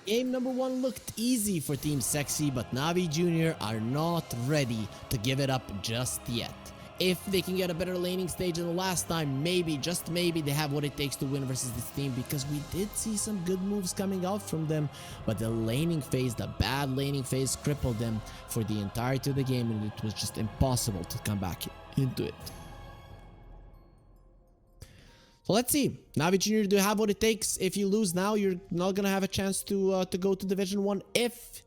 Game number 1 looked easy for Team Sexy, but Navi Jr. are not ready to give it up just yet. If they can get a better laning stage than the last time, maybe, just maybe, they have what it takes to win versus this team, because we did see some good moves coming out from them, but the laning phase, the bad laning phase, crippled them for the entirety of the game, and it was just impossible to come back into it. So let's see. Navi Junior, do you have what it takes? If you lose now, you're not gonna have a chance to go to Division 1. If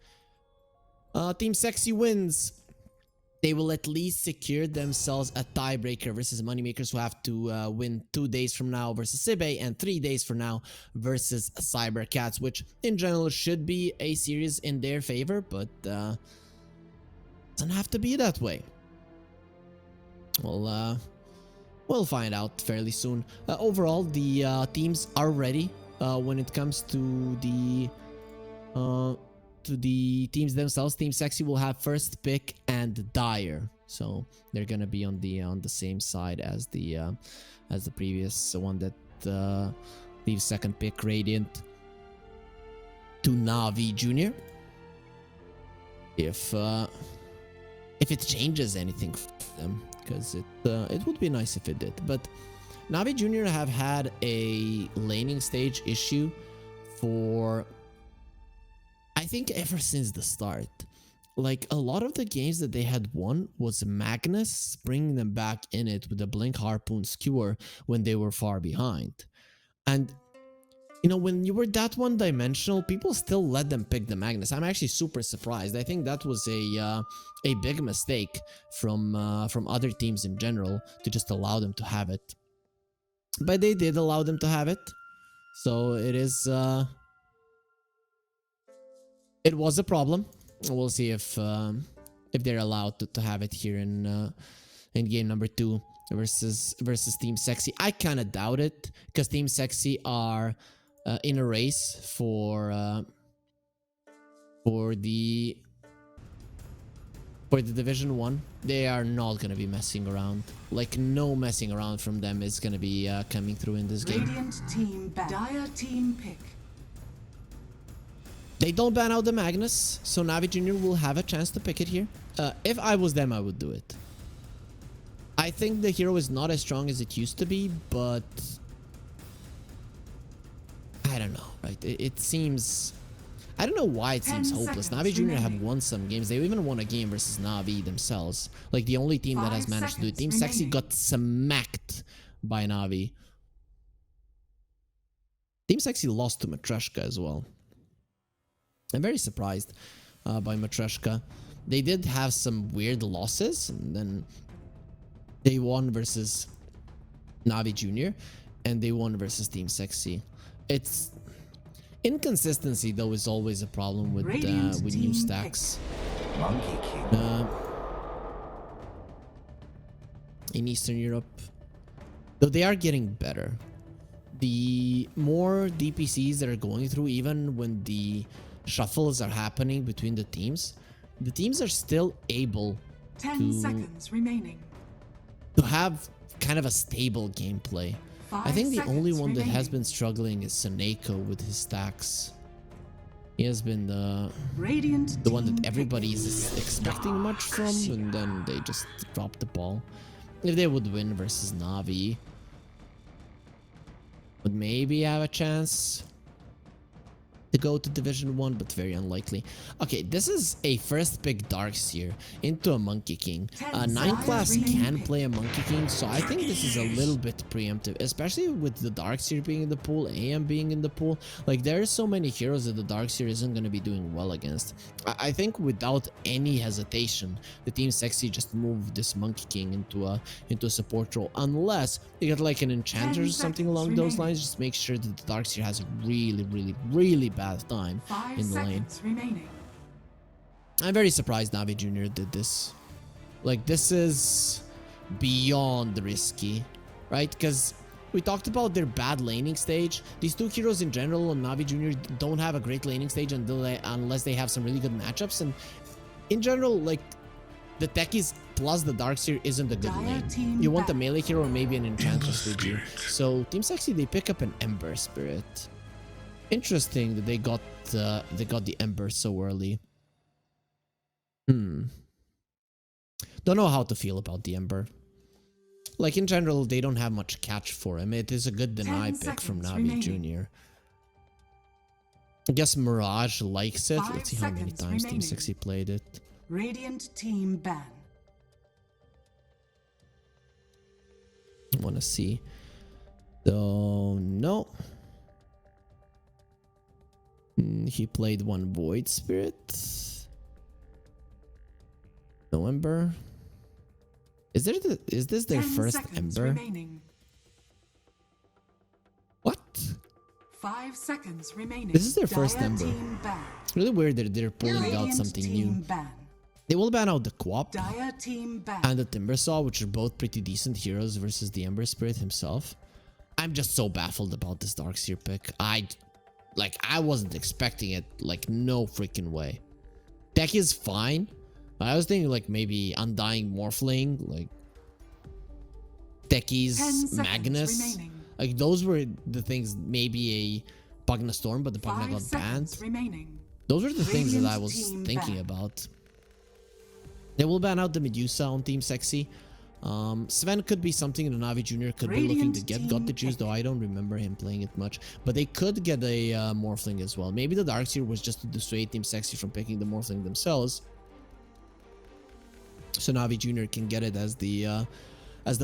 Team Sexy wins, they will at least secure themselves a tiebreaker versus Moneymakers, who have to win 2 days from now versus Sibe and 3 days from now versus Cybercats, which in general should be a series in their favor, but doesn't have to be that way. Well, we'll find out fairly soon. Overall, the teams are ready when it comes to the teams themselves. Team Sexy will have first pick and Dire, so they're gonna be on the same side as the previous one that leaves second pick Radiant to Navi Junior. If it changes anything for them, because it would be nice if it did. But Navi Junior have had a laning stage issue for, I think, ever since the start. Like, a lot of the games that they had won was Magnus bringing them back in it with a Blink Harpoon Skewer when they were far behind. And you know, when you were that one-dimensional, people still let them pick the Magnus. I'm actually super surprised. I think that was a big mistake from other teams in general, to just allow them to have it. But they did allow them to have it, so it is it was a problem. We'll see if they're allowed to have it here in game number 2 versus Team Sexy. I kind of doubt it, because Team Sexy are in a race for the Division 1. They are not gonna be messing around. Like, no messing around from them is gonna be coming through in this game. Radiant team Dire team pick. They don't ban out the Magnus, so Navi Junior will have a chance to pick it here. If I was them, I would do it. I think the hero is not as strong as it used to be, but I don't know, right? It seems, I don't know why it seems hopeless. Navi Junior have won some games. They even won a game versus Navi themselves. Like, the only team that has managed to do it. Team Sexy got smacked by Navi. Team Sexy lost to Matryoshka as well. I'm very surprised by Matryoshka. They did have some weird losses, and then they won versus Navi Junior, and they won versus Team Sexy. It's inconsistency, though, is always a problem with new stacks. Monkey King. In Eastern Europe, though, they are getting better. The more DPCs that are going through, even when the shuffles are happening between the teams are still able 10 seconds remaining. to have kind of a stable gameplay. I think the only one that has been struggling is Seneko with his stacks. He has been the one that everybody is expecting much from, and then they just drop the ball. If they would win versus Navi, would maybe have a chance to go to Division 1, but very unlikely. Okay, this is a first pick Darkseer into a Monkey King. 9 class can play a Monkey King, so I think this is a little bit preemptive, especially with the Darkseer being in the pool, AM being in the pool. Like, there are so many heroes that the Darkseer isn't going to be doing well against. I think without any hesitation, the Team Sexy just move this Monkey King into a support role, unless you get like an Enchanter or something along those lines. Just make sure that the Darkseer has a really bad time in the lane. I'm very surprised Navi Junior did this. Like, this is beyond risky, right? Because we talked about their bad laning stage. These two heroes in general on Navi Junior don't have a great laning stage unless they have some really good matchups. And in general, like, the techies plus the Darkseer isn't a good lane. You want a melee hero or maybe an Enchantress with you. So Team Sexy, they pick up an Ember Spirit. Interesting that they got the Ember so early. Don't know how to feel about the Ember. Like in general, they don't have much catch for him. It is a good deny pick from Navi Jr. I guess Mirage likes it. Let's see how many times Team Sexy played it. Radiant team ban. I want to see. So no. He played one Void Spirit. No Ember. Is this their first Ember? Remaining. What? 5 seconds remaining. This is their first Dire Ember. team ban. It's really weird that they're pulling out Radiant something team new. ban. They will ban out the Quap Dire team ban. and the Timbersaw, which are both pretty decent heroes versus the Ember Spirit himself. I'm just so baffled about this Darkseer pick. I wasn't expecting it, like no freaking way. Deck is fine. I was thinking like maybe Undying Morphling, like Techies, Magnus. Like those were the things, maybe a Pugna Storm, but the Pugna got banned. Those were the things that I was thinking about. They will ban out the Medusa on Team Sexy. Sven could be something the Navi Jr. could be looking to get. Got the juice, though I don't remember him playing it much. But they could get a Morphling as well. Maybe the Darkseer was just to dissuade Team Sexy from picking the Morphling themselves. So Navi Jr. can get it as the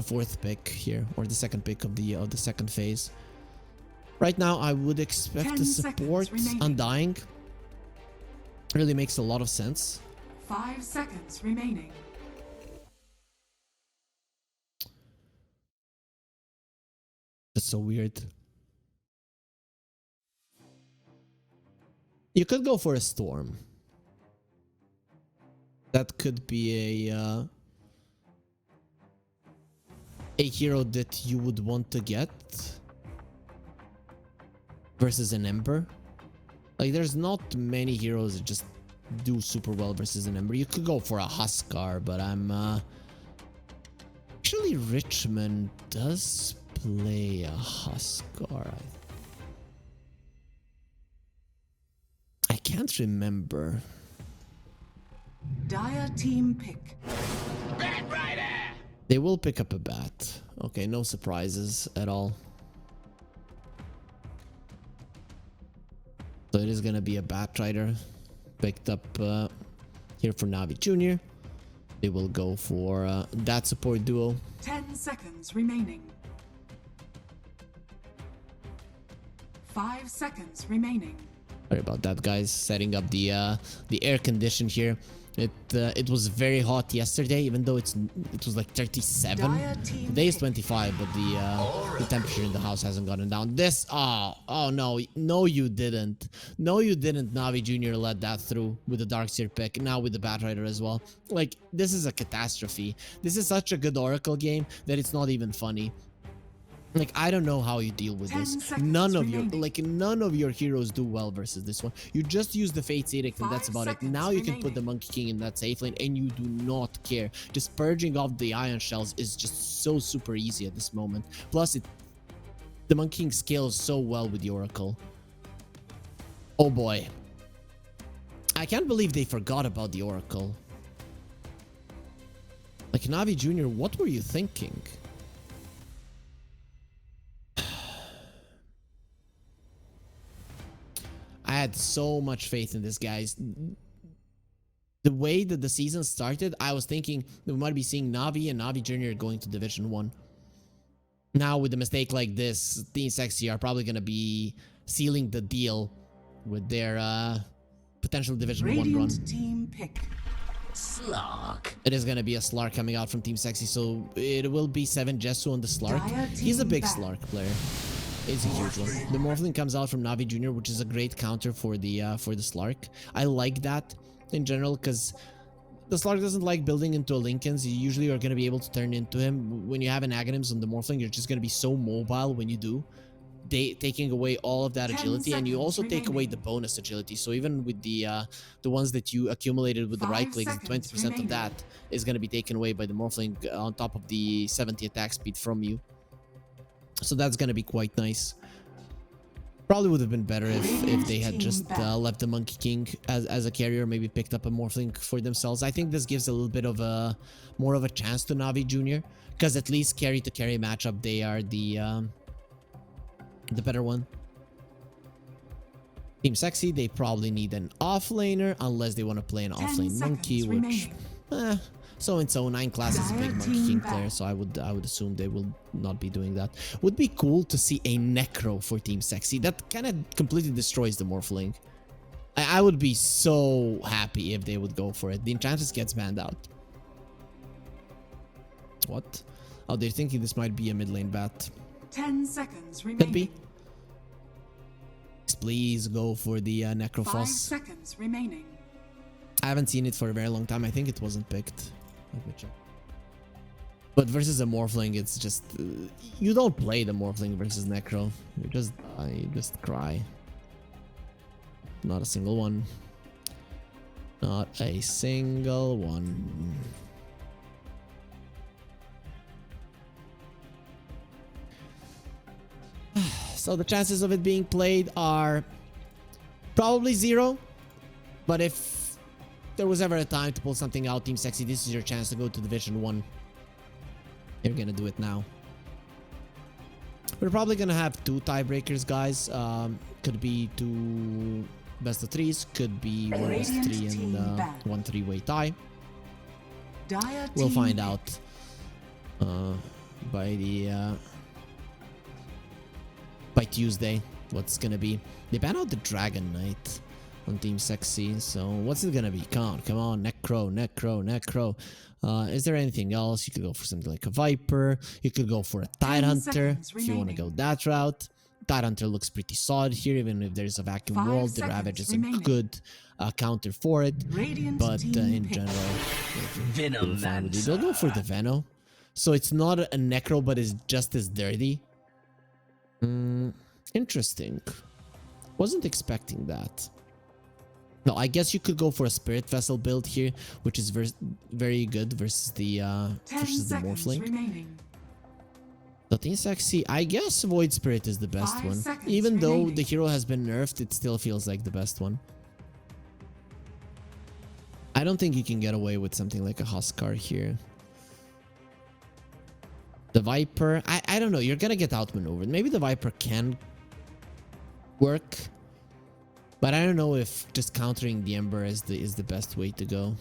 fourth pick here, or the second pick of the second phase. Right now, I would expect to support Undying. Really makes a lot of sense. 5 seconds remaining. That's so weird. You could go for a Storm. That could be a hero that you would want to get versus an Ember. Like, there's not many heroes that just do super well versus an Ember. You could go for a Huskar, but I'm actually Richmond does play a Huskar. I can't remember. Dire team pick. They will pick up a bat. Okay, no surprises at all. So it is gonna be a Bat Rider picked up here for Navi Jr. They will go for that support duo. 10 seconds remaining. 5 seconds remaining. Sorry about that, guys. Setting up the air condition here. It was very hot yesterday, even though it was like 37. Today is 25, but the temperature in the house hasn't gotten down. Oh no you didn't. No you didn't, Navi Jr. let that through with the Darkseer pick, now with the Bat Rider as well. Like, this is a catastrophe. This is such a good Oracle game that it's not even funny. Like, I don't know how you deal with this. None of your heroes do well versus this one. You just use the Fate's Edict and that's about it. Now you can put the Monkey King in that safe lane and you do not care. Just purging off the Ion Shells is just so super easy at this moment. Plus, the Monkey King scales so well with the Oracle. Oh boy. I can't believe they forgot about the Oracle. Like, Navi Jr., what were you thinking? I had so much faith in this, guys. The way that the season started, I was thinking that we might be seeing Navi and Navi Jr. going to Division 1. Now, with a mistake like this, Team Sexy are probably going to be sealing the deal with their potential Division 1 run. Team pick. Slark. It is going to be a Slark coming out from Team Sexy, so it will be 7 Jesu on the Slark. He's a big Slark player. It's a huge one. The Morphling comes out from Navi Jr., which is a great counter for the Slark. I like that in general because the Slark doesn't like building into a Linken's. You usually are going to be able to turn into him. When you have an Aghanims on the Morphling, you're just going to be so mobile when you do. Taking away all of that agility, and you also take away the bonus agility. So even with the ones that you accumulated with the right clicks, 20% of that is going to be taken away by the Morphling on top of the 70 attack speed from you. So that's going to be quite nice. Probably would have been better if they had Team just back. left the Monkey King as a carrier, maybe picked up a Morphling for themselves. I think this gives a little bit of a more of a chance to Navi Junior, because at least carry to carry matchup they are the better one. Team Sexy, they probably need an offlaner unless they want to play an 10 offlane monkey, seconds which remaining. so and so 9 class is a big Dire Monkey team King back. player, so I would assume they will not be doing that. Would be cool to see a Necro for Team Sexy. That kind of completely destroys the Morphling. I would be so happy if they would go for it. The Enchantress gets banned out. What? Oh, they're thinking this might be a mid lane bat. 10 seconds remaining. Could be. Please go for the 5 Necrophos. seconds remaining. I haven't seen it for a very long time. I think it wasn't picked. Let me check. But versus a Morphling, it's just... you don't play the Morphling versus Necro. You just die, you just cry. Not a single one. Not a single one. So the chances of it being played are probably 0. But if there was ever a time to pull something out, Team Sexy, this is your chance to go to Division 1. You're gonna do it now. We're probably gonna have 2 tiebreakers, guys. Could be 2 best of 3s, could be 1 best of 3 and 1 3-way tie. Dire We'll team find pick. out by Tuesday what's gonna be. They ban out the Dragon Knight on Team Sexy, so what's it gonna be? Come on, Necro. Is there anything else? You could go for something like a Viper. You could go for a Tide 10 Hunter seconds if you want to go remaining. that route. Tide Hunter looks pretty solid here, even if there's a vacuum 5 world. The seconds Ravage is remaining. a good counter for it, Radiant but team in pick. general, Venom fine with it. They'll go for the Veno. So it's not a Necro, but it's just as dirty. Interesting. Wasn't expecting that. No, I guess you could go for a Spirit Vessel build here, which is very good versus the 10 seconds Morphling. remaining. So Team Sexy, I guess Void Spirit is the best 5 one. seconds Even though remaining. the hero has been nerfed, it still feels like the best one. I don't think you can get away with something like a Huskar here. The Viper, I don't know. You're gonna get outmaneuvered. Maybe the Viper can work, but I don't know if just countering the Ember is the best way to go.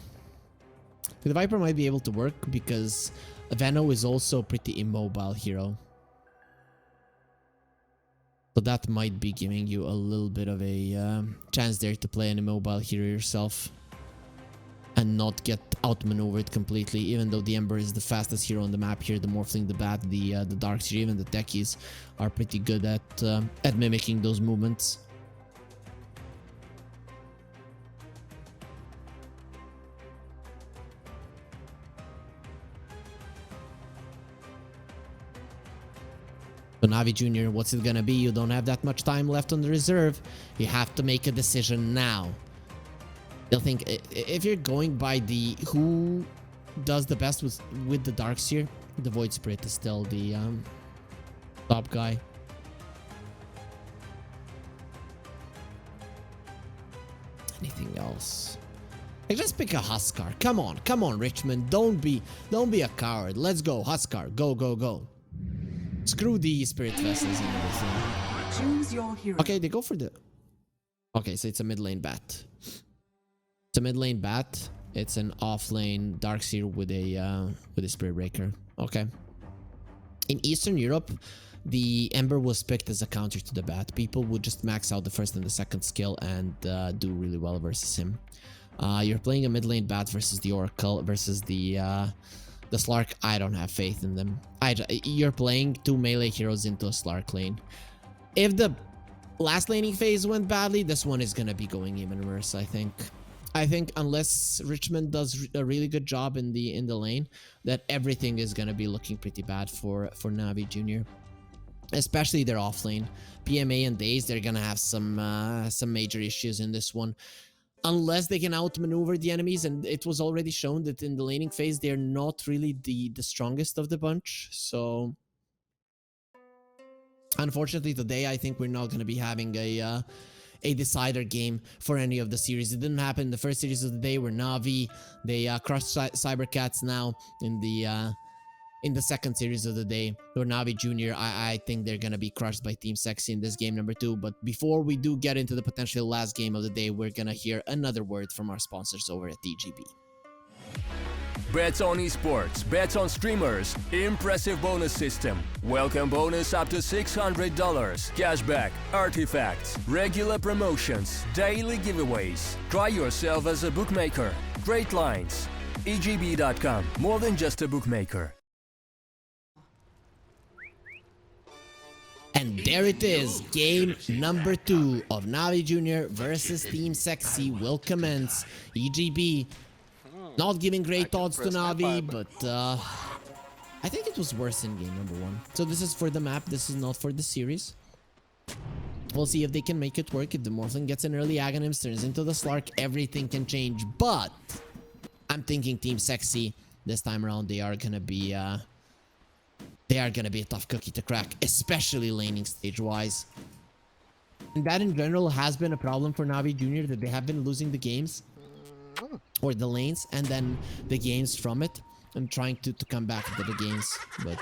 The Viper might be able to work because Veno is also a pretty immobile hero. So that might be giving you a little bit of a chance there to play an immobile hero yourself and not get outmaneuvered completely, even though the Ember is the fastest hero on the map here. The Morphling, the Bat, the Darkseer, even the Techies are pretty good at mimicking those movements. So Navi Jr., what's it gonna be? You don't have that much time left on the reserve. You have to make a decision now. They'll think, if you're going by the who does the best with the Darkseer, the Void Spirit is still the top guy. Anything else? Like, just pick a Huskar. Come on, Richmond. Don't be a coward. Let's go, Huskar. Go. Screw the Spirit Vessels and everything. Choose your hero. Okay, they go for the... Okay, so it's a mid lane bat. It's a mid lane bat. It's an off lane Darkseer with a Spirit Breaker. Okay. In Eastern Europe, the Ember was picked as a counter to the bat. People would just max out the first and the second skill and do really well versus him. You're playing a mid lane bat versus the Oracle versus the Slark. I don't have faith in them. You're playing 2 melee heroes into a Slark lane. If the last laning phase went badly, this one is gonna be going even worse, I think. I think unless Richmond does a really good job in the lane, that everything is gonna be looking pretty bad for Navi Jr. Especially their off lane. PMA and Daze, they're gonna have some major issues in this one. Unless they can outmaneuver the enemies, and it was already shown that in the laning phase they're not really the strongest of the bunch. So Unfortunately, today I think we're not going to be having a decider game for any of the series. It didn't happen in the first series of the day where Navi, they crushed Cybercats. Now in the second series of the day where Navi Junior, I think they're gonna be crushed by Team Sexy in this game number 2. But before we do get into the potential last game of the day, we're gonna hear another word from our sponsors over at EGB. Bets on esports, bets on streamers, impressive bonus system, welcome bonus up to $600, cashback, artifacts, regular promotions, daily giveaways. Try yourself as a bookmaker. Great lines. EGB.com, more than just a bookmaker. And there it is, game number 2 of Navi Junior versus Team Sexy will commence. EGB not giving great odds to Navi, but I think it was worse in game number 1. So this is for the map, this is not for the series. We'll see if they can make it work. If the Morphling gets an early Aghanims, turns into the Slark, everything can change. But I'm thinking Team Sexy this time around, they are gonna be a tough cookie to crack, especially laning stage wise. And that in general has been a problem for Navi Junior, that they have been losing the games or the lanes and then the games from it, and trying to come back into the games. But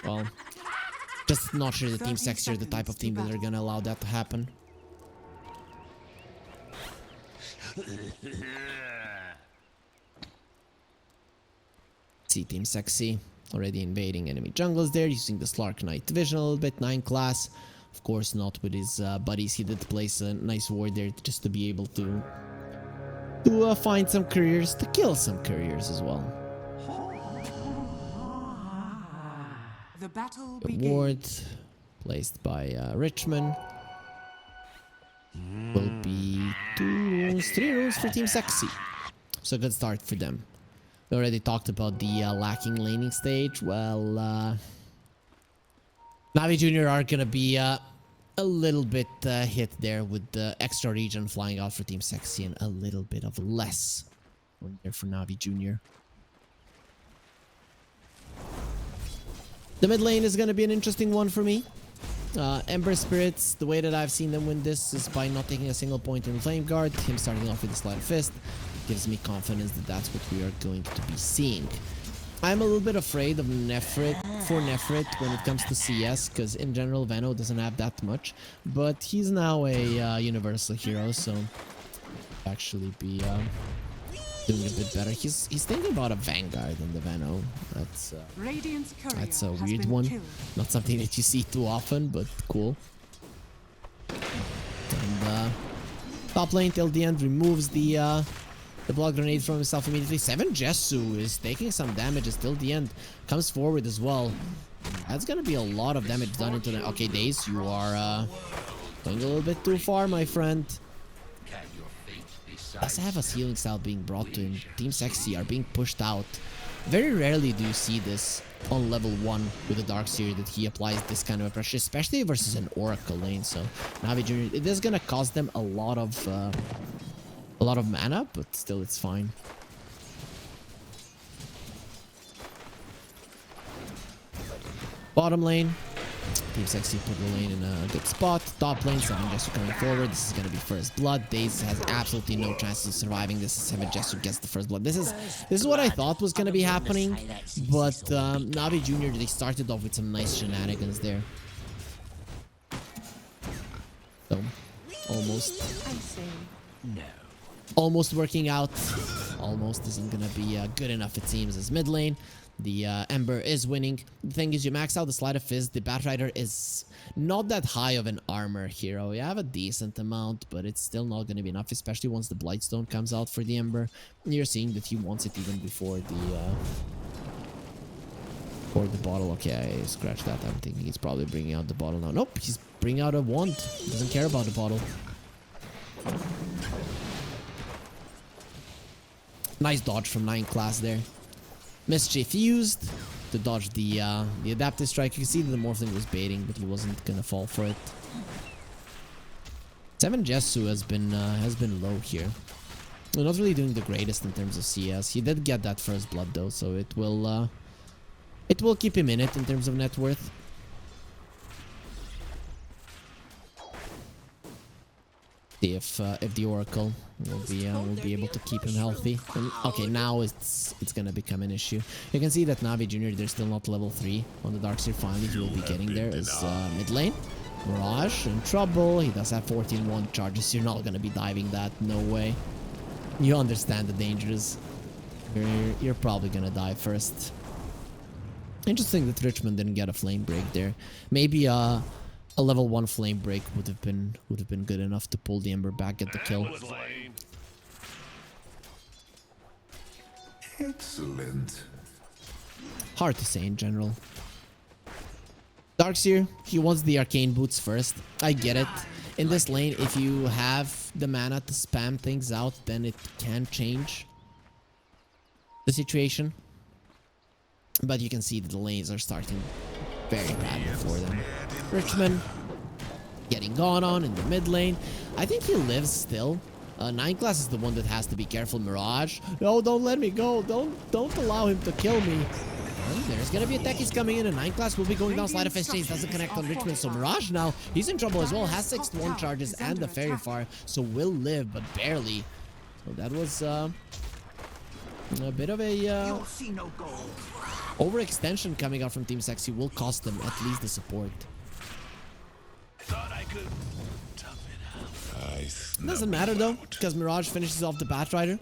well, just not sure the Team Sexy are the type of team that are gonna allow that to happen. See Team Sexy already invading enemy jungles there, using the Slark Night Vision a little bit, 9 class. Of course not with his buddies. He did place a nice ward there just to be able to find some couriers, to kill some couriers as well. The battle The begins. ward placed by Richmond will be 3 runes for Team Sexy. So good start for them. We already talked about the lacking laning stage. Well, Navi Junior are gonna be a little bit hit there with the extra region flying out for Team Sexy, and a little bit of less going there for Navi Junior. The mid lane is gonna be an interesting one for me. Ember Spirits, the way that I've seen them win this is by not taking a single point in Flame Guard. Him starting off with the Sleight of Fist gives me confidence that that's what we are going to be seeing. I'm a little bit afraid of Nefrit when it comes to CS, because in general Veno doesn't have that much, but he's now a universal hero, so actually be doing a bit better. He's thinking about a Vanguard in the Veno. That's a weird one. Killed. Not something that you see too often, but cool. And top lane till the end removes the block grenade from himself immediately. 7 Jesu is taking some damages till the end. Comes forward as well. That's gonna be a lot of damage done into the... Okay, Daze, you are going a little bit too far, my friend. Does have a healing style being brought to him. Team Sexy are being pushed out. Very rarely do you see this on level 1 with the Darkseer, that he applies this kind of a pressure, especially versus an Oracle lane. So Navi Junior, it is gonna cost them a lot of mana, but still it's fine. Bottom lane, Team Sexy put the lane in a good spot. Top lane, 7 Jesu coming forward. This is gonna be first blood. Daze has absolutely no chances of surviving this. 7 Jesu gets the first blood. This is what I thought was gonna be happening, but Navi Junior, they started off with some nice shenanigans there. So almost. No. Almost working out. Almost isn't gonna be good enough, it seems, as mid lane. The Ember is winning. The thing is, you max out the Sleight of Fist. The Batrider is not that high of an armor hero. You have a decent amount, but it's still not going to be enough, especially once the Blightstone comes out for the Ember. And you're seeing that he wants it even before the bottle. Okay, I scratched that. I'm thinking he's probably bringing out the bottle now. Nope, he's bringing out a wand. He doesn't care about the bottle. Nice dodge from 9 class there. Mischief used to dodge the adaptive strike. You can see that the Morphling was baiting, but he wasn't gonna fall for it. 7 Jesu has been low here. We're not really doing the greatest in terms of CS. He did get that first blood though, so it will keep him in it in terms of net worth. See if the Oracle will be able to keep him healthy. And, okay, now it's gonna become an issue. You can see that Navi Junior, they're still not level 3 on the Darkseer. Finally, he will be getting there. Is mid lane. Mirage in trouble. He does have 14-1 charges. You're not gonna be diving that. No way. You understand the dangers. You're probably gonna die first. Interesting that Richmond didn't get a flame break there. Maybe a level 1 flame break would have been good enough to pull the Ember back, get the kill. Excellent. Hard to say in general. Darkseer, he wants the arcane boots first. I get it. In this lane, if you have the mana to spam things out, then it can change the situation. But you can see that the lanes are starting very badly for them. Richmond getting gone on in the mid lane. I think he lives still. 9 class is the one that has to be careful. Mirage. No, don't let me go. Don't allow him to kill me. And there's gonna be a techies coming in, and 9 class will be going down. Sleight of Fist Chains doesn't connect on Richmond, so Mirage now, he's in trouble as well. Has 6-1 charges and the Fairy Fire, so will live, but barely. So that was a bit of a overextension coming out from Team Sexy. Will cost them at least the support. Doesn't matter though, because Mirage finishes off the Batrider.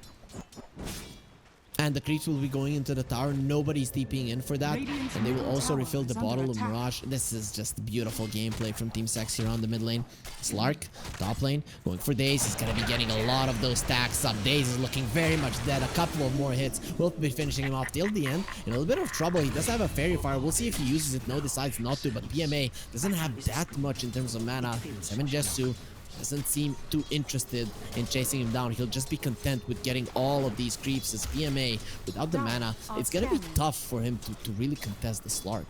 And the creeps will be going into the tower. Nobody's TPing in for that. And they will also refill the bottle of Mirage. This is just beautiful gameplay from Team Sexy around the mid lane. Slark, top lane, going for Daze. He's going to be getting a lot of those stacks up. Daze is looking very much dead. A couple of more hits will be finishing him off till the end. In a little bit of trouble. He does have a Fairy Fire. We'll see if he uses it. No, decides not to. But PMA doesn't have that much in terms of mana. 7 Jesu doesn't seem too interested in chasing him down. He'll just be content with getting all of these creeps as PMA. Without the mana, it's gonna be tough for him to really contest the Slark.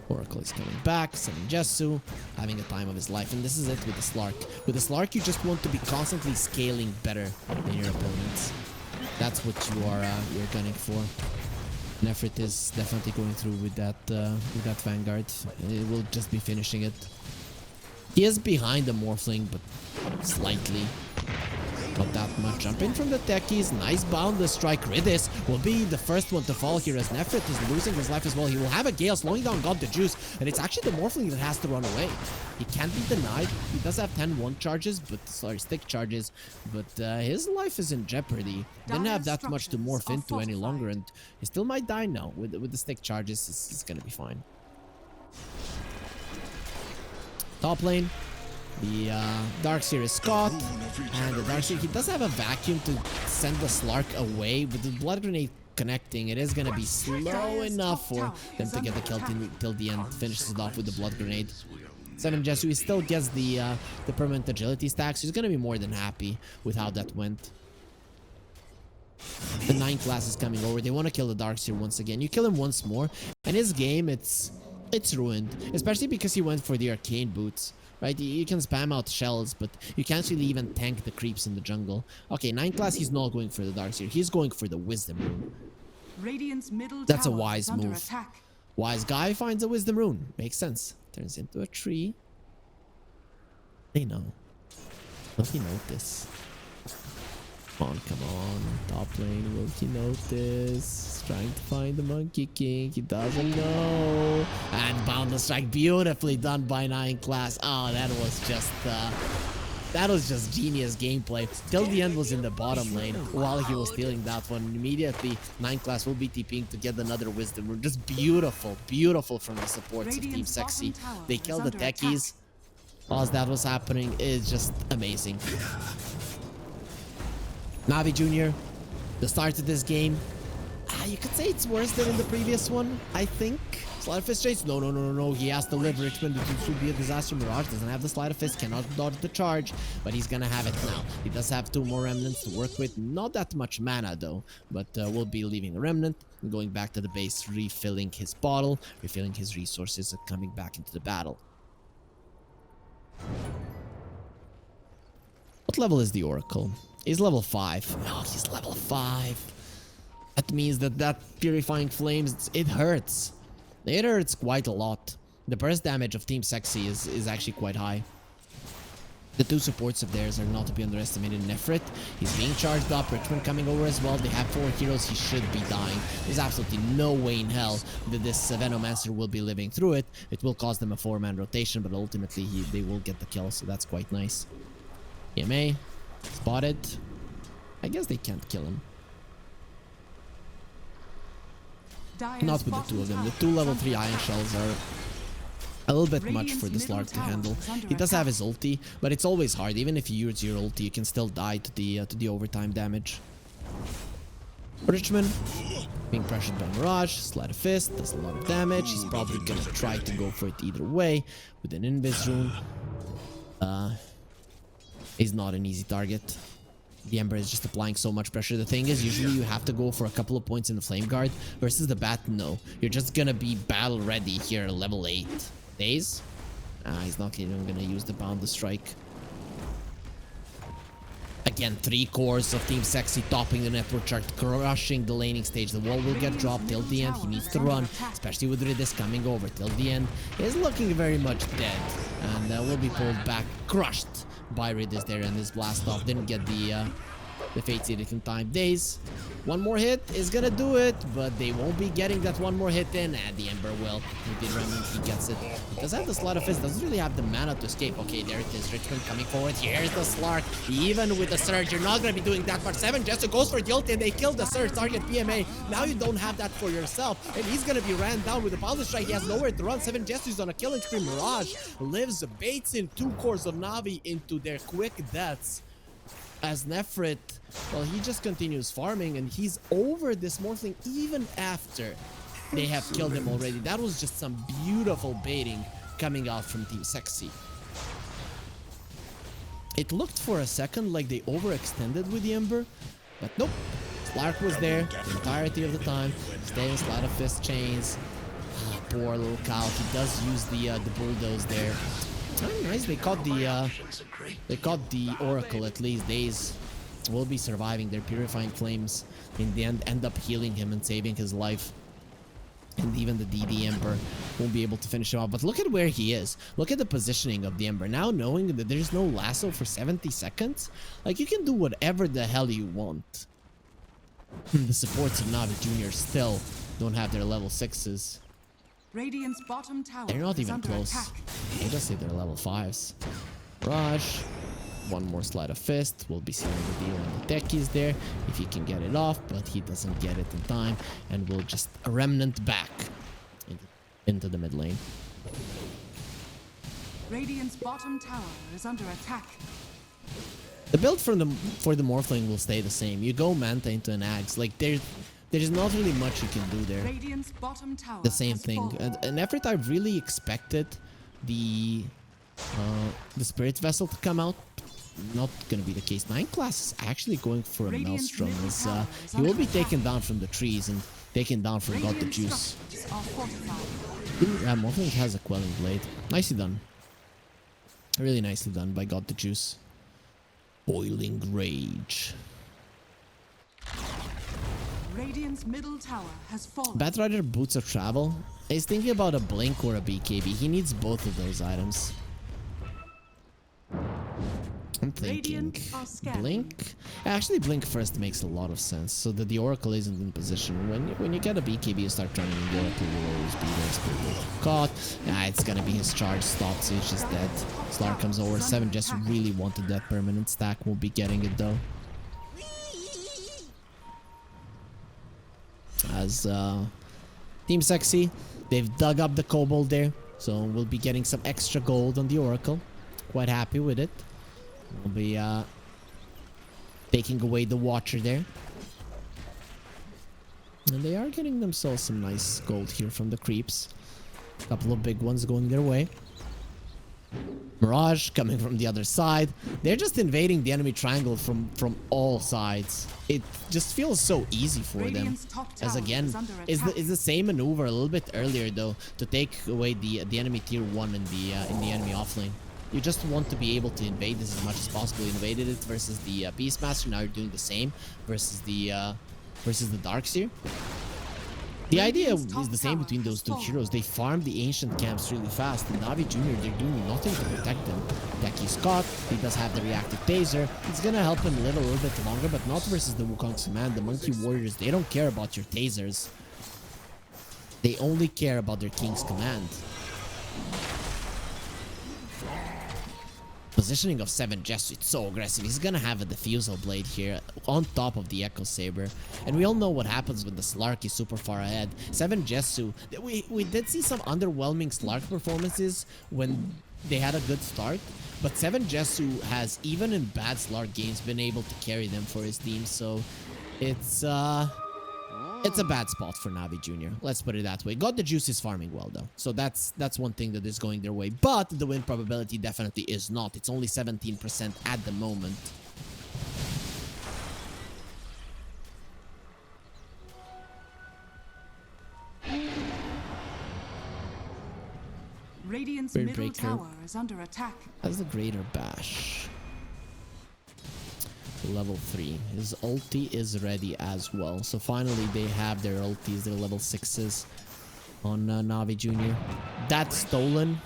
Oracle is coming back, sending Jesu, having a time of his life, and this is it with the Slark. With the Slark, you just want to be constantly scaling better than your opponents. That's what you're gunning for. Nefrit is definitely going through with that Vanguard. It will just be finishing it. He is behind the Morphling, but slightly. Not that much. Jumping from the techies. Nice boundless strike. Ridis will be the first one to fall here as Nefrit is losing his life as well. He will have a Gale slowing down God the Juice, and it's actually the Morphling that has to run away. He can't be denied. He does have 10-1 charges, stick charges, but his life is in jeopardy. Didn't have that much to morph into any longer, and he still might die now. With the stick charges, it's gonna be fine. Top lane. The Darkseer is Scott, and the Darkseer, he does have a vacuum to send the Slark away. With the Blood Grenade connecting, it is going to be slow enough for them to get the kill till the end. Finishes it off with the Blood Grenade. 7 Jesu, he still gets the permanent agility stack, so he's going to be more than happy with how that went. The 9 class is coming over. They want to kill the Darkseer once again. You kill him once more, and his game, it's ruined. Especially because he went for the arcane boots. Right, you can spam out shells, but you can't really even tank the creeps in the jungle. Okay, 9 class, he's not going for the Darkseer. He's going for the Wisdom Rune. That's a wise move. Wise guy finds a Wisdom Rune. Makes sense. Turns into a tree. They know. Will he notice? Come on. Top lane, will he notice? Trying to find the Monkey King. He doesn't know. And Boundless Strike, beautifully done by 9 class. Oh, that was just genius gameplay. Till the end was in the bottom lane while he was stealing that one. Immediately, 9 class will be TPing to get another Wisdom Rune. Just beautiful from the supports of Team Sexy. They killed the techies whilst that was happening. It's just amazing. Navi Jr., the start of this game, you could say it's worse than in the previous one, I think. Sleight of Fist Chase? No. He has to live. Richmond, it would be a disaster. Mirage doesn't have the Sleight of Fist, cannot dodge the charge, but he's gonna have it now. He does have 2 more Remnants to work with. Not that much mana though, but we'll be leaving the Remnant, going back to the base, refilling his bottle, refilling his resources, and coming back into the battle. What level is the Oracle? He's level 5. Oh, he's level 5. That means that Purifying Flames, it hurts. It hurts quite a lot. The burst damage of Team Sexy is actually quite high. The two supports of theirs are not to be underestimated. Nefrit, he's being charged up. Richmond coming over as well. They have 4 heroes. He should be dying. There's absolutely no way in hell that this Venomancer will be living through it. It will cause them a 4-man rotation, but ultimately they will get the kill, so that's quite nice. EMA, spotted. I guess they can't kill him. Not with the two of them. The 2 level 3 iron shells are a little bit much for the Slark to handle. He does have his ulti, but it's always hard. Even if you use your ulti, you can still die to the overtime damage. Richmond being pressured by Mirage. Sleight of Fist does a lot of damage. He's probably gonna try to go for it either way with an Invis rune. He's not an easy target. The Ember is just applying so much pressure. The thing is, usually you have to go for a couple of points in the Flame Guard versus the Bat. No, you're just gonna be battle ready here, level 8. Days? He's not even gonna use the Boundless Strike. Again, 3 cores of Team Sexy topping the network chart, crushing the laning stage. The wall will get dropped till the end. He needs to run, especially with Ridis coming over till the end. He's looking very much dead, and will be pulled back, crushed by Ridis there, and his blast off didn't get the Fate Seed in time. Days, 1 more hit is gonna do it, but they won't be getting that 1 more hit in, and the Ember will. With the Remnant, he gets it. He does have the Sleight of Fist, doesn't really have the mana to escape. Okay, there it is. Richmond coming forward. Here's the Slark. Even with the Surge, you're not gonna be doing that much. 7 Jester goes for the ulti, and they kill the Surge. Target PMA. Now you don't have that for yourself, and he's gonna be ran down with the Boundless Strike. He has nowhere to run. 7 Jesters on a killing spree. Mirage lives, baits in 2 cores of Navi into their quick deaths. As Nefrit, well, he just continues farming, and he's over this Morphling even after they have killed him already. That was just some beautiful baiting coming out from Team Sexy. It looked for a second like they overextended with the Ember, but nope. Slark was there the entirety of the time, staying Sleight of Fist chains. Poor little cow. He does use the bulldoze there. Oh, nice. They caught the Oracle at least. Days will be surviving their Purifying Flames. In the end up healing him and saving his life. And even the DD Ember won't be able to finish him off. But look at where he is. Look at the positioning of the Ember. Now knowing that there's no lasso for 70 seconds, like, you can do whatever the hell you want. The supports of Navi Jr. still don't have their level 6s. Radiant's bottom tower. They're not is even under close. attack. They just say they're level 5s. Raj, 1 more Sleight of Fist. We'll be seeing the deal on the techies there if he can get it off, but he doesn't get it in time, and we'll just remnant back into the mid lane. Radiant's bottom tower is under attack. The build for the Morphling will stay the same. You go Manta into an Axe. Like, there's not really much you can do there. Radiant's bottom tower The same has thing. fallen. And effort I really expected the Spirit Vessel to come out. Not gonna be the case. 9 class is actually going for a Radiant's Maelstrom. middle As, tower is he will under be attack. taken down from the trees and taken down from God the Radiant Juice. structures are fortified. Yeah, Morphling has a Quelling Blade. Nicely done. Really nicely done by God the Juice. Boiling Rage. Radiant's middle tower has fallen. Batrider Boots of Travel. He's thinking about a Blink or a BKB. He needs both of those items. I'm thinking Radiant are scanning. Blink. Actually, Blink first makes a lot of sense, so that the Oracle isn't in position. When you get a BKB, you start running the Oracle will always be there. Spirit caught. Nah, it's gonna be his charge stop, so he's just dead. Slar comes over. 7 just really wanted that permanent stack. Won't be getting it though. As Team Sexy, they've dug up the Kobold there, so we'll be getting some extra gold on the Oracle. Quite happy with it. We'll be taking away the Watcher there. And they are getting themselves some nice gold here from the creeps. A couple of big ones going their way. Mirage coming from the other side. They're just invading the enemy triangle from all sides. It just feels so easy for them. Radiant's top As tower again, is under is attack. the same maneuver a little bit earlier though, to take away the enemy tier 1 in the enemy offlane. You just want to be able to invade this as much as possible. You invaded it versus the Beastmaster. Now you're doing the same versus the Darkseer. The idea is the same between those two heroes. They farm the ancient camps really fast. And Navi Jr., they're doing nothing to protect them. Deki's caught. He does have the reactive taser. It's gonna help him live a little bit longer, but not versus the Wukong's command. The Monkey Warriors, they don't care about your tasers. They only care about their king's command. Positioning of 7 Jessu, it's so aggressive. He's gonna have a diffusal blade here on top of the Echo Saber. And we all know what happens when the Slark is super far ahead. 7 Jessu, we did see some underwhelming Slark performances when they had a good start. But 7 Jessu has, even in bad Slark games, been able to carry them for his team. So it's a bad spot for Navi Jr. Let's put it that way. God the Juice is farming well though. So that's one thing that is going their way. But the win probability definitely is not. It's only 17% at the moment. Radiant's Bird middle Breaker tower is under attack. has the Greater Bash. Level 3. His ulti is ready as well. So finally they have their ultis, their level 6s on Navi Jr. That stolen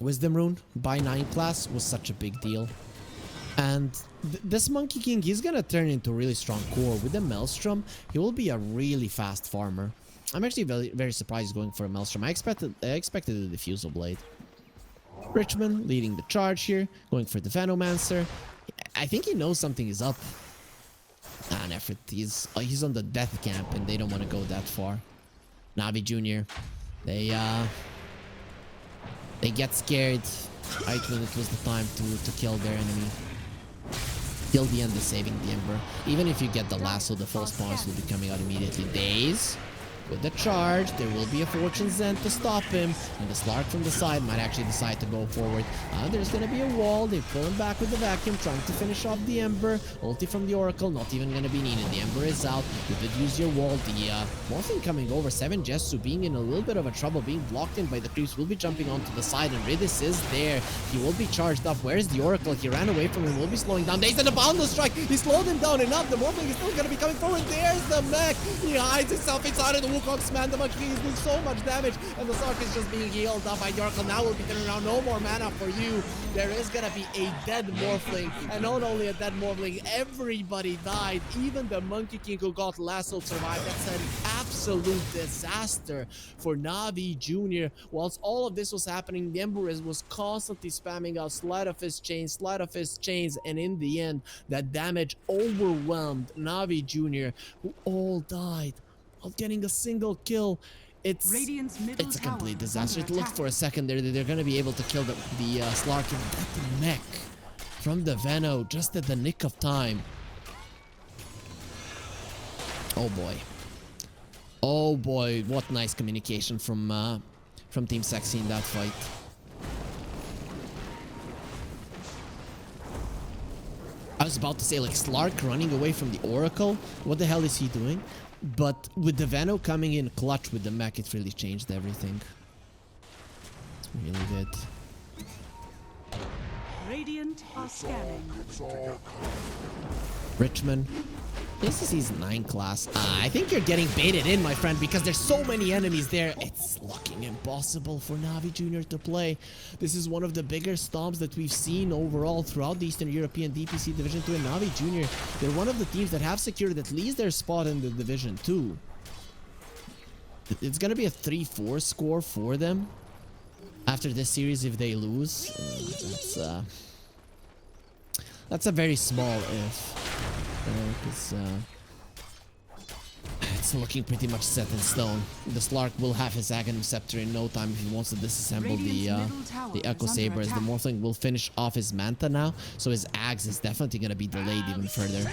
Wisdom Rune by 9 class was such a big deal. And this Monkey King, he's gonna turn into a really strong core. With the Maelstrom, he will be a really fast farmer. I'm actually very surprised going for a Maelstrom. I expected a Diffusal Blade. Richmond leading the charge here, going for the Venomancer. I think he knows something is up. Ah, Nefrit, he's on the death camp and they don't want to go that far. Navi Jr., they get scared right when it was the time to kill their enemy. Till the end is saving the Ember. Even if you get the lasso, the false powers will be coming out immediately. Daze. With the charge, there will be a Fortune Zen to stop him, and the Slark from the side might actually decide to go forward. There's gonna be a wall. They pull him back with the vacuum, trying to finish off the Ember. Ulti from the Oracle, not even gonna be needed. The Ember is out. You did use your wall. The Morphling coming over. 7 Jessu being in a little bit of a trouble, being blocked in by the creeps, will be jumping onto the side, and Ridis is there. He will be charged up. Where's the Oracle? He ran away from him. Will be slowing down. Daze and a Boundless Strike. He slowed him down enough. The Morphling is still gonna be coming forward. There's the mech. He hides himself inside of the Wukong's man. The Monkey King is doing so much damage, and the Slark is just being healed up by the Oracle. Now will be turning around. No more mana for you. There is gonna be a dead Morphling, and not only a dead Morphling, everybody died. Even the Monkey King who got lassoed survived. That's an absolute disaster for Navi Jr. Whilst all of this was happening, the Ember was constantly spamming out Sleight of Fist chains, and in the end, that damage overwhelmed Navi Jr., who all died of getting a single kill. It's a complete disaster. It looked for a second there that they're going to be able to kill the Slark, and that mech from the Veno just at the nick of time. Oh boy. Oh boy, what nice communication from Team Sexy in that fight. I was about to say, like, Slark running away from the Oracle. What the hell is he doing? But with the Veno coming in clutch with the mech, it really changed everything. It really did. Radiant are scanning. Richmond. This is his 9 class. I think you're getting baited in, my friend, because there's so many enemies there. It's looking impossible for Navi Jr. to play. This is one of the bigger stomps that we've seen overall throughout the Eastern European DPC Division 2. And Navi Jr., they're one of the teams that have secured at least their spot in the Division 2. It's going to be a 3-4 score for them after this series if they lose. That's a very small if. Because it's looking pretty much set in stone. The Slark will have his Aghanim Scepter in no time if he wants to disassemble the Echo Saber, as the Morphling will finish off his Manta now, so his Axe is definitely going to be delayed even further.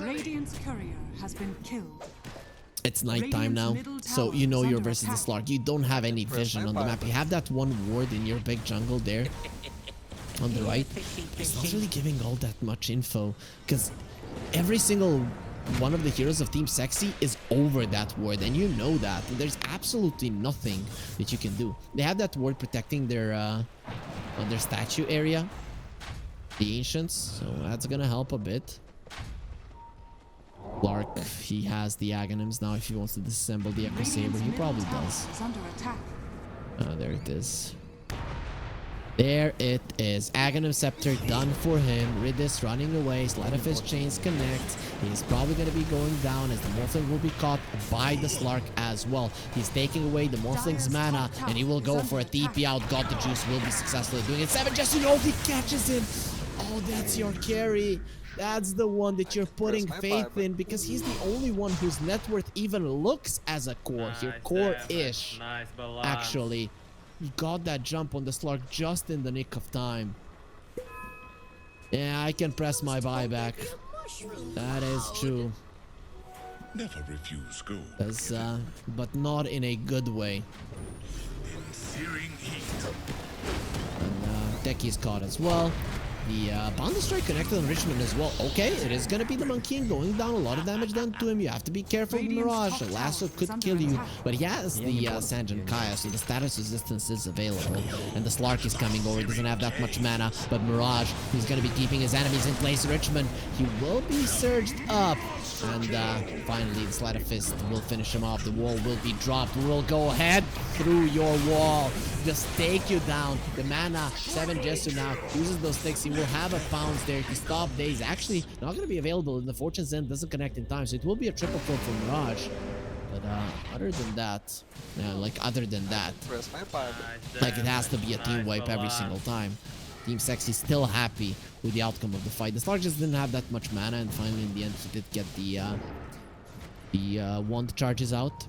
Radiant's courier has been killed. It's nighttime now, so you know you're versus the Slark. You don't have any vision on the map. You have that one ward in your big jungle there on the right. It's not really giving all that much info, because every single one of the heroes of Team Sexy is over that ward, and you know that. There's absolutely nothing that you can do. They have that ward protecting their statue area, the Ancients, so that's gonna help a bit. Clark, he has the Aghanims now. If he wants to disassemble the Echo Saber, he probably does. Is under attack. There it is. There it is. Aghanim Scepter done for him. Ridis running away. Sleight of Fist chains connect. He's probably going to be going down as the Morphling will be caught by the Slark as well. He's taking away the Morphling's mana and he will go for a TP out. God the Juice will be successfully doing it. 7 just he catches him. Oh, that's your carry. That's the one that you're putting faith in because he's the only one whose net worth even looks as a core. Here, core-ish. Nice balance. Actually. He got that jump on the Slark just in the nick of time. Yeah, I can press my buyback. That is true. Never refuse gold. But not in a good way. Searing heat. And Techie's caught as well. The Boundless Strike connected on Richmond as well. Okay, it is gonna be the Monkey King going down. A lot of damage done to him. You have to be careful with Mirage. A lasso could kill you. But he has the Sanjin Kaya, so the status resistance is available. And the Slark is coming over. He doesn't have that much mana. But Mirage, he's gonna be keeping his enemies in place. Richmond, he will be surged up. And finally, the Sleight of Fist will finish him off. The wall will be dropped. We will go ahead through your wall. Just take you down. The mana, 7 Jesu now uses those sticks. He will have a pounce there to stop Daze. Actually, not going to be available. And the Fortune's End doesn't connect in time. So it will be a triple kill for Mirage. But other than that, like it has to be a team wipe every single time. Team Sexy still happy with the outcome of the fight. The Slark just didn't have that much mana, and finally in the end he did get the wand charges out.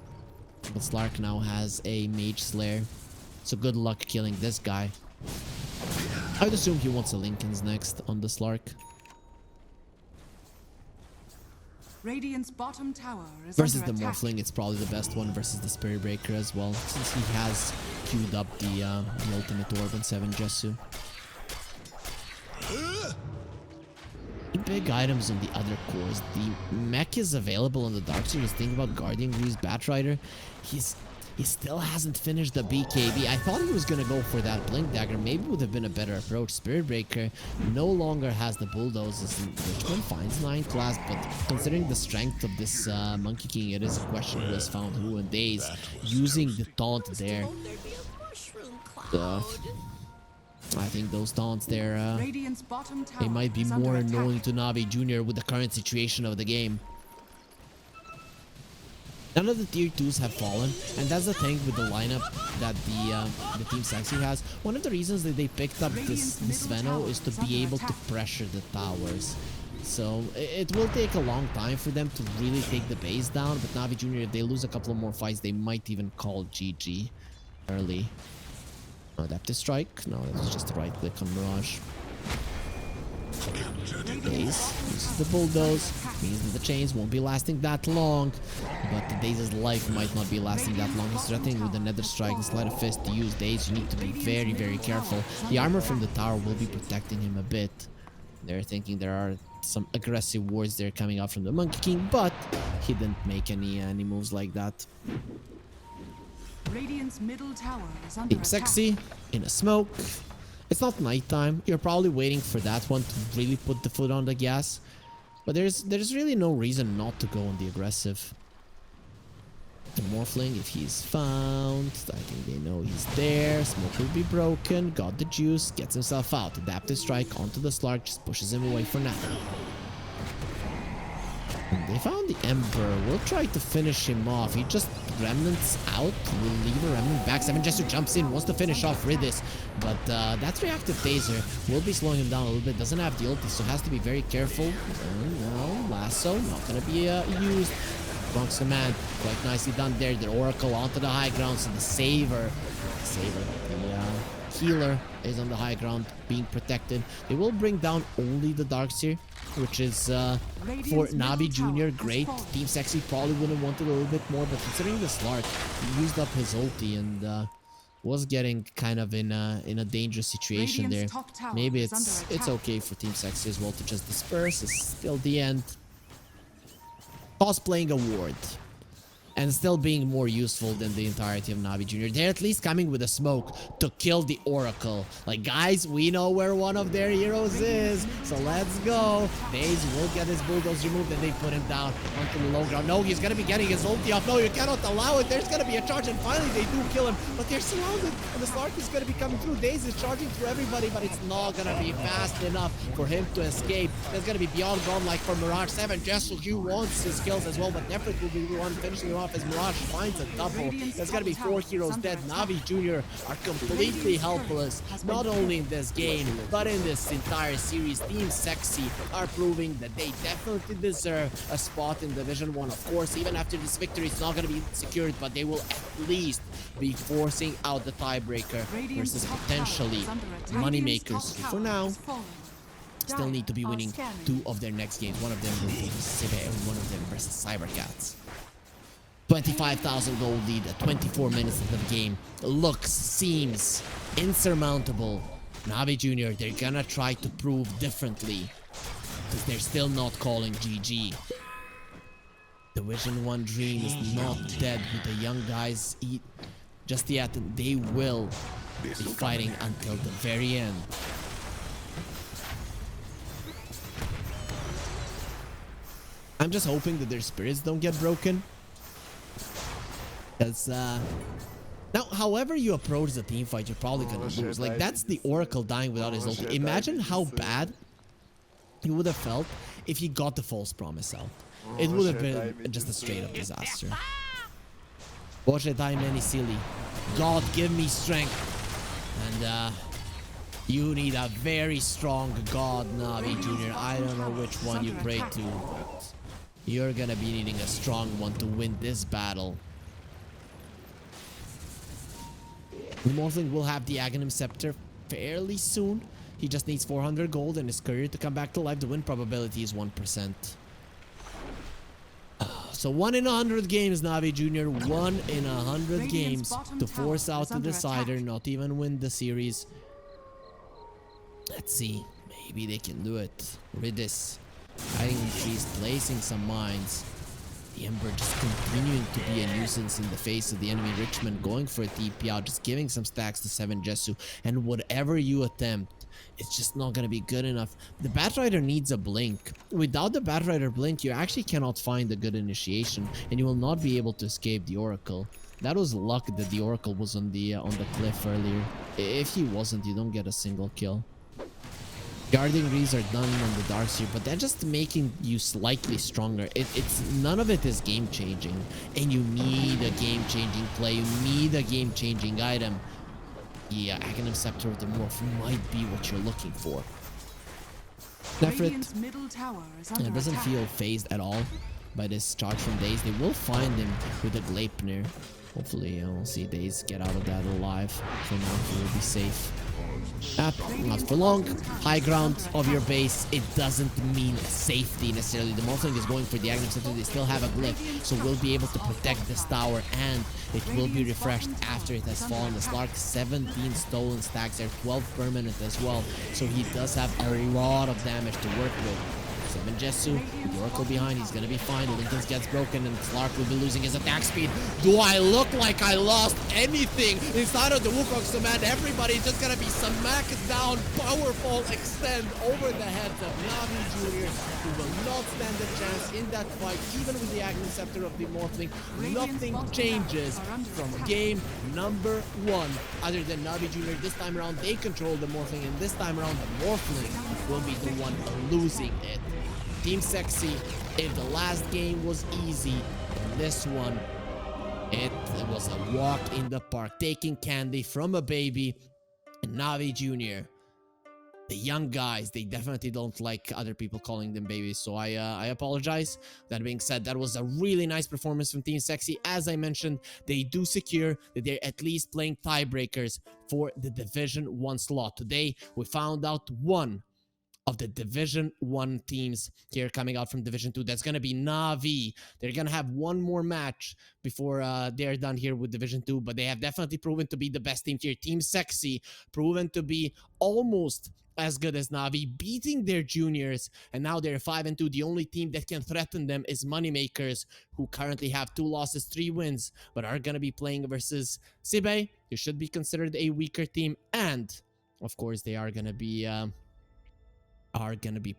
But Slark now has a Mage Slayer, so good luck killing this guy. I would assume he wants a Lincoln's next on the Slark. Radiant's bottom tower is Versus the under attack. Morphling, it's probably the best one versus the Spirit Breaker as well, since he has queued up the ultimate orb on 7 Jesu. Big items on the other cores. The mech is available on the Dark Series. Think about Guardian Grease Batrider. He still hasn't finished the BKB. I thought he was gonna go for that Blink Dagger. Maybe would have been a better approach. Spirit Breaker no longer has the bulldozers. Richmond finds 9 class, but considering the strength of this Monkey King, it is a question who has found who and Daze using the taunt there. I think those taunts there, Radiant's bottom tower they might be is under more attack. annoying to Navi Jr. with the current situation of the game. None of the tier 2s have fallen, and that's the thing with the lineup that the Team Sexy has. One of the reasons that they picked up this Veno is to be able to pressure the towers. So it will take a long time for them to really take the base down, but Navi Jr., if they lose a couple of more fights, they might even call GG early. Adaptive Strike? No, that was just a right click on Mirage. Daze uses the bulldoze, means that the chains won't be lasting that long, but the Daze's life might not be lasting that long. He's threatening with the Nether Strike and Sleight of Fist to use Daze. You need to be very, very careful. The armor from the tower will be protecting him a bit. They're thinking there are some aggressive wards there coming out from the Monkey King, but he didn't make any moves like that. Radiant's middle tower is under Team attack. Sexy in a smoke. It's not nighttime. You're probably waiting for that one to really put the foot on the gas. But there's really no reason not to go on the aggressive. The Morphling, if he's found, I think they know he's there. Smoke will be broken. Got the juice. Gets himself out. Adaptive Strike onto the Slark. Just pushes him away for now. And they found the Emperor. We'll try to finish him off. He just remnants out. We'll leave a remnant back. 7 Jesu jumps in. Wants to finish off Ridis. But that reactive taser will be slowing him down a little bit. Doesn't have the ulti, so has to be very careful. No, lasso. Not going to be used. Bronx Command. Quite nicely done there. The Oracle onto the high ground. So the Saver. The healer is on the high ground being protected. They will bring down only the Darkseer, which is for Navi Jr. great. Team Sexy probably would have wanted a little bit more, but considering the Slark, he used up his ulti and was getting kind of in a dangerous situation there. Maybe it's okay for Team Sexy as well to just disperse. It's still the end. Cosplaying a ward. and still being more useful than the entirety of Navi Jr. They're at least coming with a smoke to kill the Oracle. Like, guys, we know where one of their heroes is, so let's go. Daze will get his bulldoze removed, and they put him down onto the low ground. No, he's gonna be getting his ulti off. No, you cannot allow it. There's gonna be a charge, and finally they do kill him, but they're surrounded, and the Slark is gonna be coming through. Daze is charging through everybody, but it's not gonna be fast enough for him to escape. There's gonna be beyond gone like for Mirage. 7 Jesu, he wants his kills as well, but Nefrit will be the one finishing him off as Mirage finds a double. There's gonna be 4 heroes dead. Navi Jr. are completely helpless, not only in this game, but in this entire series. Team Sexy are proving that they definitely deserve a spot in Division 1. Of course, even after this victory, it's not gonna be secured, but they will at least be forcing out the tiebreaker versus potentially moneymakers. For now, still need to be winning 2 of their next games. One of them will be Cive and one of them versus Cybercats. 25,000 gold lead at 24 minutes into the game. Looks, seems insurmountable. Navi Jr., they're gonna try to prove differently, because they're still not calling GG. Division 1 dream is not dead with the young guys just yet. They will be fighting until the very end. I'm just hoping that their spirits don't get broken. Because, now, however you approach the team fight, you're probably gonna lose. Like, that's the Oracle dying without his ulti. Imagine how bad he would have felt if he got the false promise out. It would have been just a straight up disaster. Boże, daj meni sili. God, give me strength. And, you need a very strong God, Navi Jr. I don't know which one you pray to, but you're gonna be needing a strong one to win this battle. The Morphling will have the Aghanim Scepter fairly soon. He just needs 400 gold and his career to come back to life. The win probability is 1%. So 1 in 100 games, Navi Jr. 1 in 100 games to force out the decider, not even win the series. Let's see. Maybe they can do it. Ridis hiding in trees, placing some mines. The Ember just continuing to be a nuisance in the face of the enemy. Richmond going for a TP out, just giving some stacks to 7 Jesu. And whatever you attempt, it's just not going to be good enough. The Batrider needs a blink. Without the Batrider blink, you actually cannot find a good initiation, and you will not be able to escape the Oracle. That was luck that the Oracle was on the cliff earlier. If he wasn't, you don't get a single kill. Guarding Rees are done on the Darkseer, but they're just making you slightly stronger. It's none of it is game changing, and you need a game changing play. You need a game changing item. Yeah, Aghanim Scepter of the Morph might be what you're looking for. Nefrit doesn't feel phased at all by this charge from Daze. They will find him with a Gleipnir. Hopefully, we'll see Daze get out of that alive. For now, he will be safe. Not for long. High ground of your base, it doesn't mean safety necessarily. The Morphling is going for the Aghanim Scepter. They still have a glyph, so we'll be able to protect this tower, and it will be refreshed after it has fallen. The Slark, 17 stolen stacks there, 12 permanent as well, so he does have a lot of damage to work with. 7 Jesu, with the Oracle behind, he's gonna be fine. Lincoln's gets broken and Slark will be losing his attack speed. Do I look like I lost anything inside of the Wukong's command? Everybody just gonna be smacked down, powerful extend over the heads of Navi Jr., who will not stand a chance in that fight, even with the Aghanim Scepter of the Morphling. Nothing changes from game number 1, other than Navi Jr. This time around, they control the Morphling, and this time around, the Morphling will be the one losing it. Team Sexy, if the last game was easy, this one, it was a walk in the park. Taking candy from a baby. And Navi Jr., the young guys, they definitely don't like other people calling them babies, so I apologize. That being said, that was a really nice performance from Team Sexy. As I mentioned, they do secure that they're at least playing tiebreakers for the Division 1 slot. Today, we found out one of the Division 1 teams here coming out from Division 2. That's going to be NAVI. They're going to have one more match before they're done here with Division 2, but they have definitely proven to be the best team here. Team Sexy, proven to be almost as good as NAVI, beating their juniors, and now they're 5-2. The only team that can threaten them is Moneymakers, who currently have 2 losses, 3 wins, but are going to be playing versus Sibe, who should be considered a weaker team, and of course they are going to be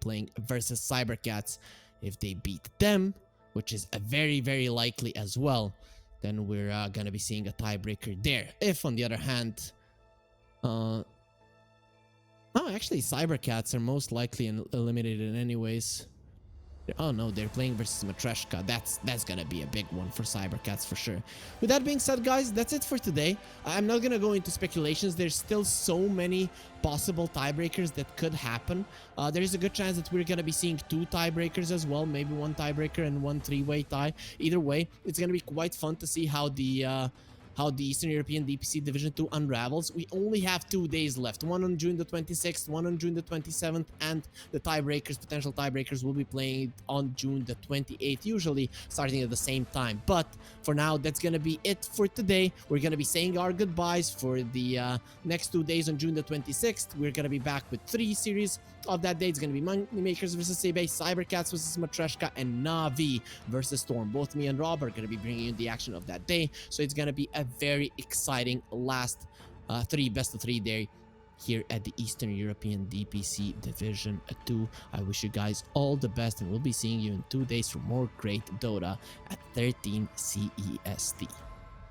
playing versus Cybercats. If they beat them, which is a very likely as well, then we're gonna be seeing a tiebreaker there. If on the other hand, oh, actually Cybercats are most likely eliminated anyways. Oh no, they're playing versus Matreshka. That's gonna be a big one for Cybercats for sure. With that being said, guys, that's it for today. I'm not gonna go into speculations. There's still so many possible tiebreakers that could happen. There is a good chance that we're gonna be seeing 2 tiebreakers as well, maybe 1 tiebreaker and 1 3-way tie. Either way, it's gonna be quite fun to see how the Eastern European DPC Division 2 unravels. We only have 2 days left, one on June the 26th, one on June the 27th, and the tiebreakers, potential tiebreakers, will be playing on June the 28th, usually starting at the same time. But for now, that's gonna be it for today. We're gonna be saying our goodbyes for the next 2 days on June the 26th. We're gonna be back with 3 series of that day. It's gonna be Moneymakers versus Sebe, Cybercats versus Matreshka, and Navi versus Storm. Both me and Rob are gonna be bringing you the action of that day, so it's gonna be a very exciting last 3 best of 3 day here at the Eastern European DPC Division 2. I wish you guys all the best, and we'll be seeing you in 2 days for more great Dota at 13 CEST.